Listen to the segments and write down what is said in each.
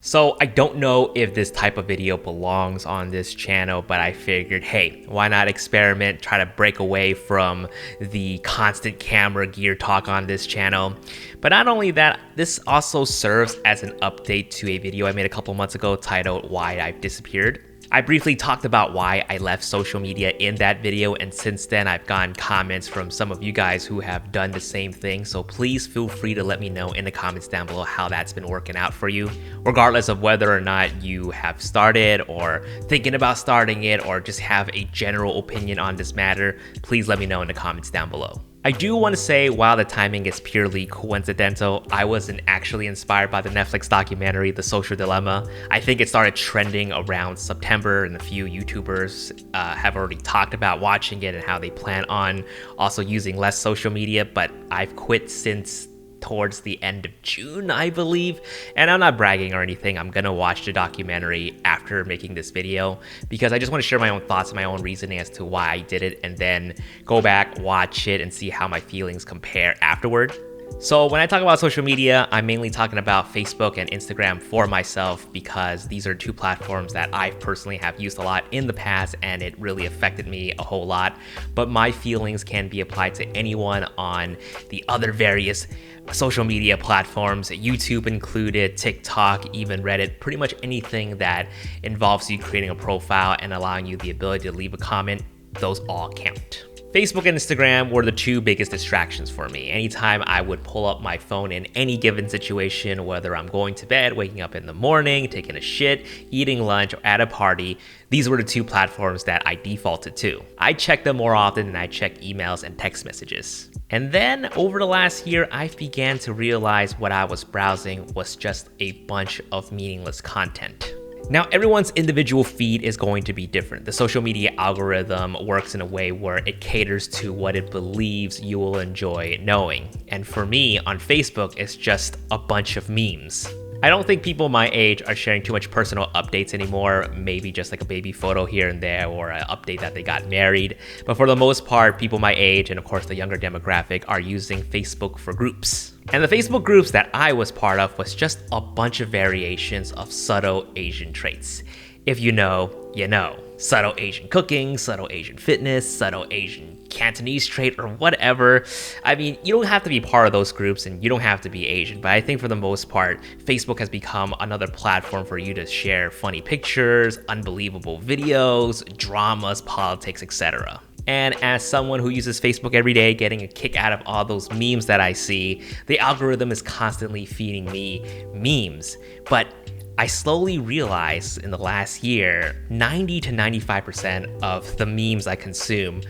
So I don't know if this type of video belongs on this channel, but I figured, hey, why not experiment, try to break away from the constant camera gear talk on this channel. But not only that, this also serves as an update to a video I made a couple months ago titled Why I've Disappeared. I briefly talked about why I left social media in that video, and since then I've gotten comments from some of you guys who have done the same thing, so please feel free to let me know in the comments down below how that's been working out for you, regardless of whether or not you have started or thinking about starting it or just have a general opinion on this matter. Please let me know in the comments down below. I do want to say, while the timing is purely coincidental, I wasn't actually inspired by the Netflix documentary, The Social Dilemma. I think it started trending around September, and a few YouTubers have already talked about watching it and how they plan on also using less social media, but I've quit since towards the end of June, I believe. And I'm not bragging or anything. I'm gonna watch the documentary after making this video because I just want to share my own thoughts and my own reasoning as to why I did it, and then go back, watch it, and see how my feelings compare afterward. So when I talk about social media, I'm mainly talking about Facebook and Instagram for myself because these are two platforms that I personally have used a lot in the past and it really affected me a whole lot. But my feelings can be applied to anyone on the other various social media platforms, YouTube included, TikTok, even Reddit, pretty much anything that involves you creating a profile and allowing you the ability to leave a comment, those all count. Facebook and Instagram were the two biggest distractions for me. Anytime I would pull up my phone in any given situation, whether I'm going to bed, waking up in the morning, taking a shit, eating lunch, or at a party, these were the two platforms that I defaulted to. I check them more often than I check emails and text messages. And then over the last year, I began to realize what I was browsing was just a bunch of meaningless content. Now, everyone's individual feed is going to be different. The social media algorithm works in a way where it caters to what it believes you will enjoy knowing. And for me, on Facebook, it's just a bunch of memes. I don't think people my age are sharing too much personal updates anymore, maybe just like a baby photo here and there or an update that they got married. But for the most part, people my age and of course the younger demographic are using Facebook for groups. And the Facebook groups that I was part of was just a bunch of variations of subtle Asian traits. If you know, you know. Subtle Asian cooking, subtle Asian fitness, subtle Asian Cantonese trait, or whatever. I mean, you don't have to be part of those groups and you don't have to be Asian, but I think for the most part, Facebook has become another platform for you to share funny pictures, unbelievable videos, dramas, politics, etc. And as someone who uses Facebook every day, getting a kick out of all those memes that I see, the algorithm is constantly feeding me memes. But I slowly realized in the last year, 90 to 95% of the memes I consume,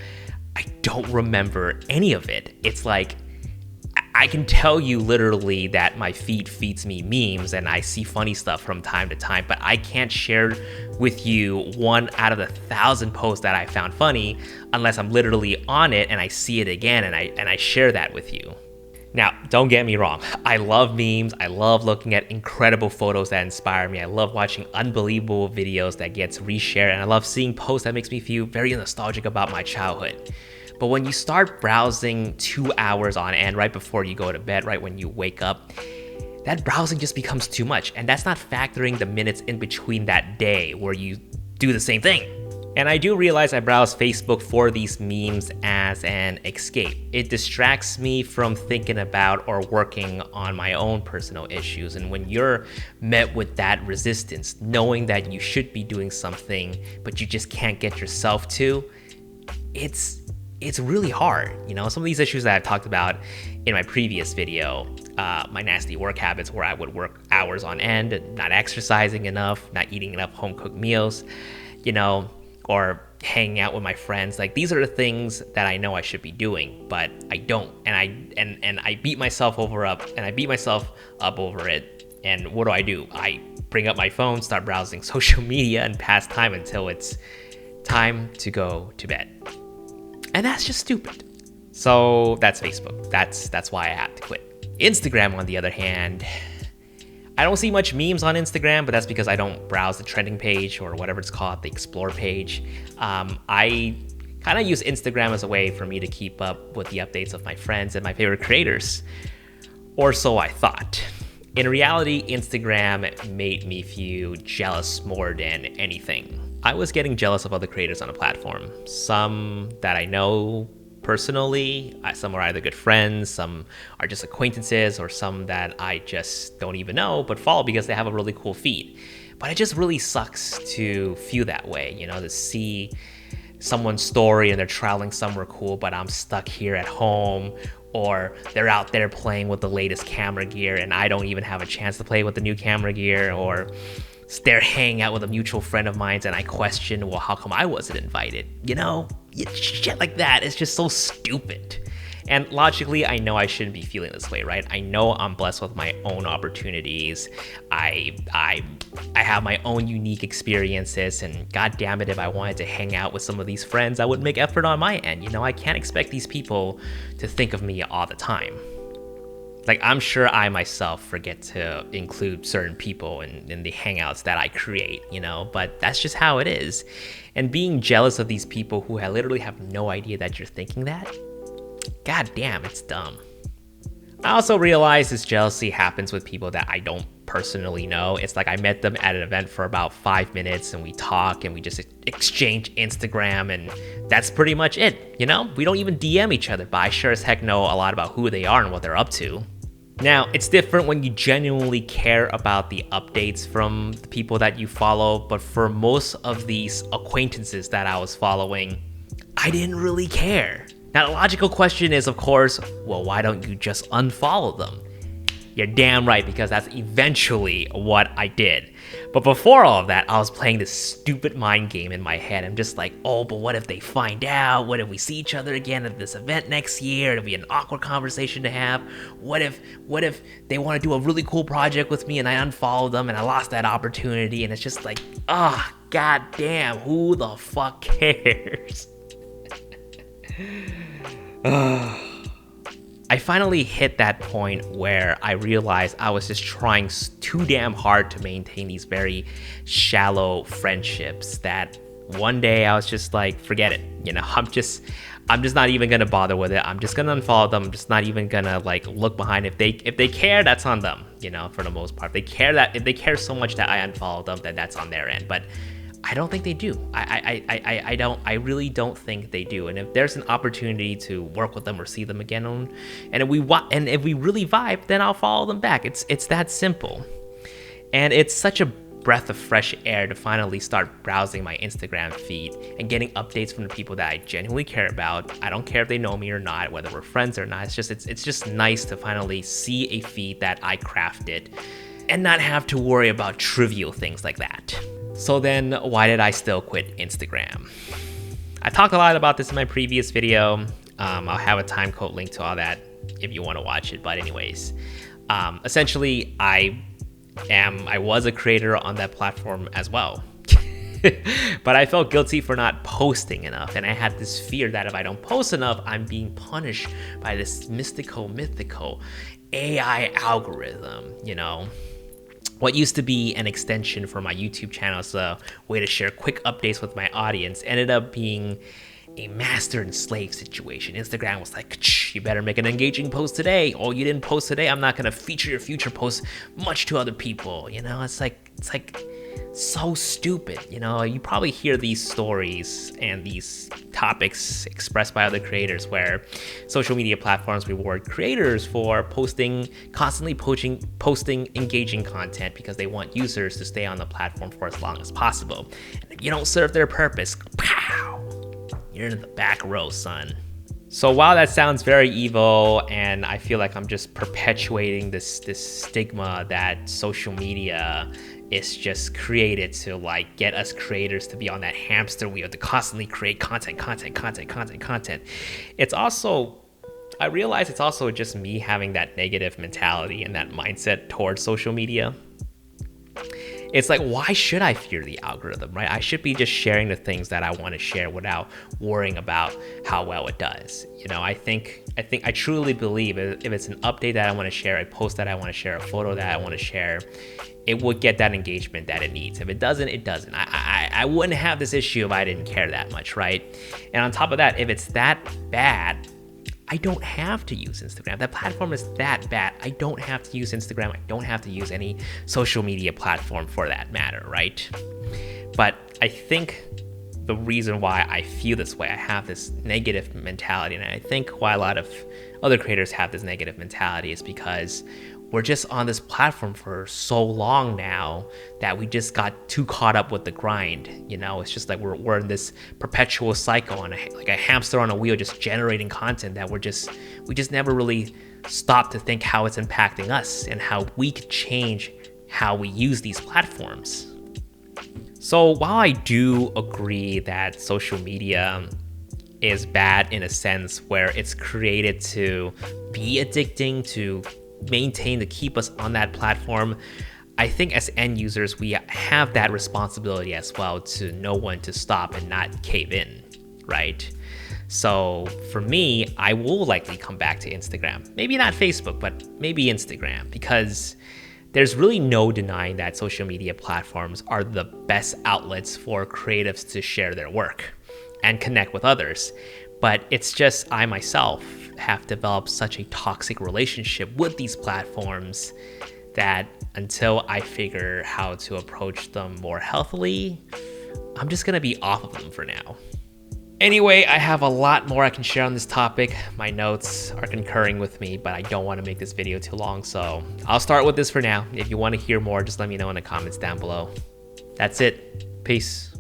I don't remember any of it. It's like, I can tell you literally that my feed feeds me memes and I see funny stuff from time to time, but I can't share with you 1 out of the 1,000 posts that I found funny unless I'm literally on it and I see it again and I share that with you. Now, don't get me wrong, I love memes, I love looking at incredible photos that inspire me, I love watching unbelievable videos that gets reshared, and I love seeing posts that makes me feel very nostalgic about my childhood. But when you start browsing 2 hours on end right before you go to bed, right when you wake up, that browsing just becomes too much, and that's not factoring the minutes in between that day where you do the same thing. And I do realize I browse Facebook for these memes as an escape. It distracts me from thinking about or working on my own personal issues. And when you're met with that resistance, knowing that you should be doing something, but you just can't get yourself to, it's really hard. You know, some of these issues that I've talked about in my previous video, my nasty work habits where I would work hours on end, not exercising enough, not eating enough home-cooked meals, you know, or hanging out with my friends. Like, these are the things that I know I should be doing, but I don't. And I beat myself up over it. And what do? I bring up my phone, start browsing social media and pass time until it's time to go to bed. And that's just stupid. So that's Facebook. That's why I had to quit. Instagram, on the other hand, I don't see much memes on Instagram, but that's because I don't browse the trending page or whatever it's called, the explore page. I kind of use Instagram as a way for me to keep up with the updates of my friends and my favorite creators. Or so I thought. In reality, Instagram made me feel jealous more than anything. I was getting jealous of other creators on the platform. Some that I know personally, some are either good friends, some are just acquaintances, or some that I just don't even know but follow because they have a really cool feed. But it just really sucks to feel that way, you know, to see someone's story and they're traveling somewhere cool, but I'm stuck here at home, or they're out there playing with the latest camera gear and I don't even have a chance to play with the new camera gear, or they're hanging out with a mutual friend of mine and I question, well, how come I wasn't invited? You know, shit like that is just so stupid. And logically, I know I shouldn't be feeling this way, right? I know I'm blessed with my own opportunities. I have my own unique experiences, and god damn it, if I wanted to hang out with some of these friends, I would make effort on my end. You know, I can't expect these people to think of me all the time. Like, I'm sure I myself forget to include certain people in the hangouts that I create, you know, but that's just how it is. And being jealous of these people who literally have no idea that you're thinking that, god damn, it's dumb. I also realize this jealousy happens with people that I don't personally know. It's like I met them at an event for about 5 minutes and we talk and we just exchange Instagram, and that's pretty much it, you know? We don't even DM each other, but I sure as heck know a lot about who they are and what they're up to. Now, it's different when you genuinely care about the updates from the people that you follow, but for most of these acquaintances that I was following, I didn't really care. Now, the logical question is, of course, well, why don't you just unfollow them? You're damn right, because that's eventually what I did. But before all of that, I was playing this stupid mind game in my head. I'm just like, oh, but what if they find out? What if we see each other again at this event next year? It'll be an awkward conversation to have. What if they want to do a really cool project with me and I unfollow them and I lost that opportunity? And it's just like, oh, god damn, who the fuck cares? I finally hit that point where I realized I was just trying too damn hard to maintain these very shallow friendships that one day I was just like, forget it. You know, I'm just not even gonna bother with it. I'm just gonna unfollow them. I'm just not even gonna like look behind. If they care, that's on them. You know, for the most part, if they care so much that I unfollow them, then that's on their end. But I don't think they do. I really don't think they do. And if there's an opportunity to work with them or see them again, and if we really vibe, then I'll follow them back. It's that simple. And it's such a breath of fresh air to finally start browsing my Instagram feed and getting updates from the people that I genuinely care about. I don't care if they know me or not, whether we're friends or not. It's just nice to finally see a feed that I crafted and not have to worry about trivial things like that. So then, why did I still quit Instagram? I talked a lot about this in my previous video. I'll have a time code link to all that if you want to watch it. But anyways, essentially, I was a creator on that platform as well. But I felt guilty for not posting enough. And I had this fear that if I don't post enough, I'm being punished by this mythical AI algorithm, you know? What used to be an extension for my YouTube channel as a way to share quick updates with my audience ended up being a master and slave situation. Instagram was like, you better make an engaging post today. Oh, you didn't post today? I'm not gonna feature your future posts much to other people. You know, it's like so stupid. You know, you probably hear these stories and these topics expressed by other creators where social media platforms reward creators for constantly posting engaging content because they want users to stay on the platform for as long as possible. And if you don't serve their purpose, pow, you're in the back row, son. So while that sounds very evil, and I feel like I'm just perpetuating this stigma that social media is just created to like get us creators to be on that hamster wheel to constantly create content. It's also, I realize it's also just me having that negative mentality and that mindset towards social media. It's like, why should I fear the algorithm, right? I should be just sharing the things that I want to share without worrying about how well it does. You know, I truly believe if it's an update that I want to share, a post that I want to share, a photo that I want to share, it would get that engagement that it needs. If it doesn't, it doesn't. I wouldn't have this issue if I didn't care that much, right? And on top of that, if it's that bad, I don't have to use Instagram. That platform is that bad. I don't have to use Instagram. I don't have to use any social media platform for that matter, right? But I think the reason why I feel this way, I have this negative mentality, and I think why a lot of other creators have this negative mentality is because we're just on this platform for so long now that we just got too caught up with the grind. It's just like we're in this perpetual cycle, and like a hamster on a wheel, just generating content that we just never really stop to think how it's impacting us and how we could change how we use these platforms. So while I do agree that social media is bad in a sense where it's created to be addicting, to keep us on that platform, I think as end users, we have that responsibility as well to know when to stop and not cave in, right? So for me, I will likely come back to Instagram. Maybe not Facebook, but maybe Instagram, because there's really no denying that social media platforms are the best outlets for creatives to share their work and connect with others. But it's just I myself have developed such a toxic relationship with these platforms that until I figure how to approach them more healthily, I'm just gonna be off of them for now. Anyway, I have a lot more I can share on this topic. My notes are concurring with me, but I don't want to make this video too long, so I'll start with this for now. If you want to hear more, just let me know in the comments down below. That's it. Peace.